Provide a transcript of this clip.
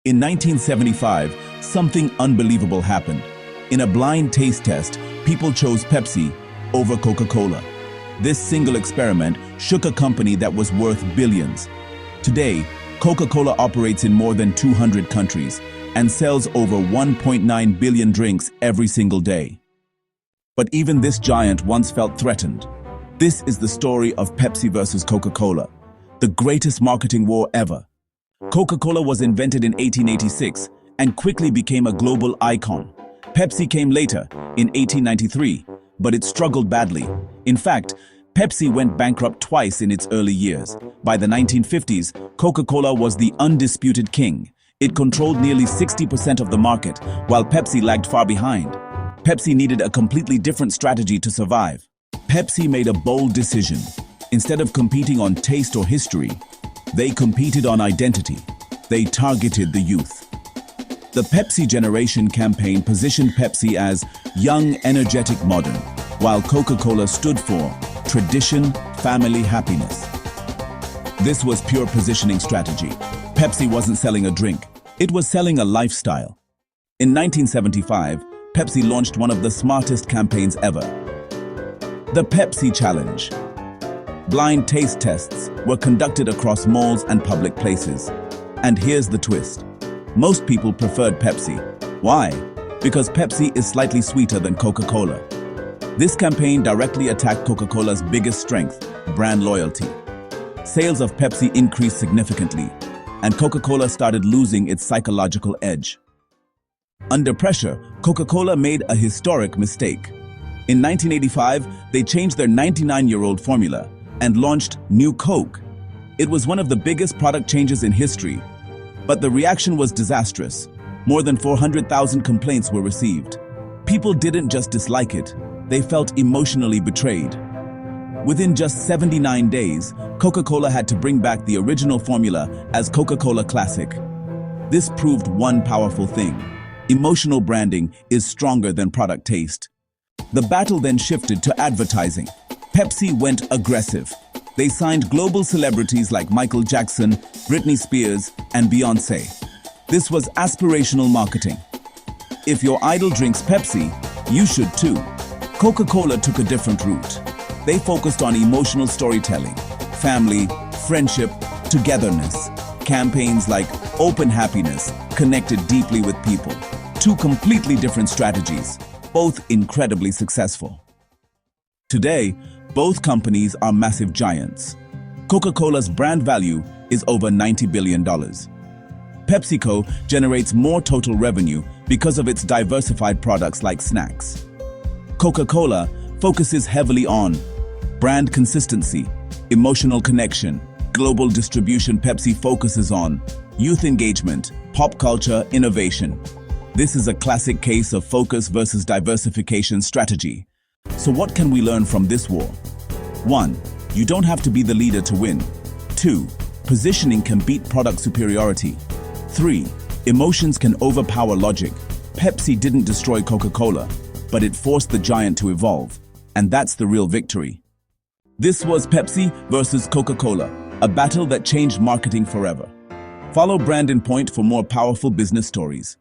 In 1975, something unbelievable happened. In a blind taste test, people chose Pepsi over Coca-Cola. This single experiment shook a company that was worth billions. Today, Coca-Cola operates in more than 200 countries and sells over 1.9 billion drinks every single day. But even this giant once felt threatened. This is the story of Pepsi versus Coca-Cola, the greatest marketing war ever. Coca-Cola was invented in 1886 and quickly became a global icon. Pepsi came later, in 1893, but it struggled badly. In fact, Pepsi went bankrupt twice in its early years. By the 1950s, Coca-Cola was the undisputed king. It controlled nearly 60% of the market, while Pepsi lagged far behind. Pepsi needed a completely different strategy to survive. Pepsi made a bold decision. Instead of competing on taste or history, they competed on identity. They targeted the youth. The Pepsi Generation campaign positioned Pepsi as young, energetic, modern, while Coca-Cola stood for tradition, family, happiness. This was pure positioning strategy. Pepsi wasn't selling a drink. It was selling a lifestyle. In 1975, Pepsi launched one of the smartest campaigns ever. The Pepsi Challenge. Blind taste tests were conducted across malls and public places. And here's the twist. Most people preferred Pepsi. Why? Because Pepsi is slightly sweeter than Coca-Cola. This campaign directly attacked Coca-Cola's biggest strength, brand loyalty. Sales of Pepsi increased significantly, and Coca-Cola started losing its psychological edge. Under pressure, Coca-Cola made a historic mistake. In 1985, they changed their 99-year-old formula and launched New Coke. It was one of the biggest product changes in history, but the reaction was disastrous. More than 400,000 complaints were received. People didn't just dislike it, they felt emotionally betrayed. Within just 79 days, Coca-Cola had to bring back the original formula as Coca-Cola Classic. This proved one powerful thing. Emotional branding is stronger than product taste. The battle then shifted to advertising. Pepsi went aggressive. They signed global celebrities like Michael Jackson, Britney Spears, and Beyoncé. This was aspirational marketing. If your idol drinks Pepsi, you should too. Coca-Cola took a different route. They focused on emotional storytelling, family, friendship, togetherness. Campaigns like Open Happiness connected deeply with people. Two completely different strategies, both incredibly successful. Today, both companies are massive giants. Coca-Cola's brand value is over $90 billion. PepsiCo generates more total revenue because of its diversified products like snacks. Coca-Cola focuses heavily on brand consistency, emotional connection, global distribution. Pepsi focuses on youth engagement, pop culture, innovation. This is a classic case of focus versus diversification strategy. So what can we learn from this war? 1. You don't have to be the leader to win. 2. Positioning can beat product superiority. 3. Emotions can overpower logic. Pepsi didn't destroy Coca-Cola, but it forced the giant to evolve. And that's the real victory. This was Pepsi versus Coca-Cola, a battle that changed marketing forever. Follow Brandon Point for more powerful business stories.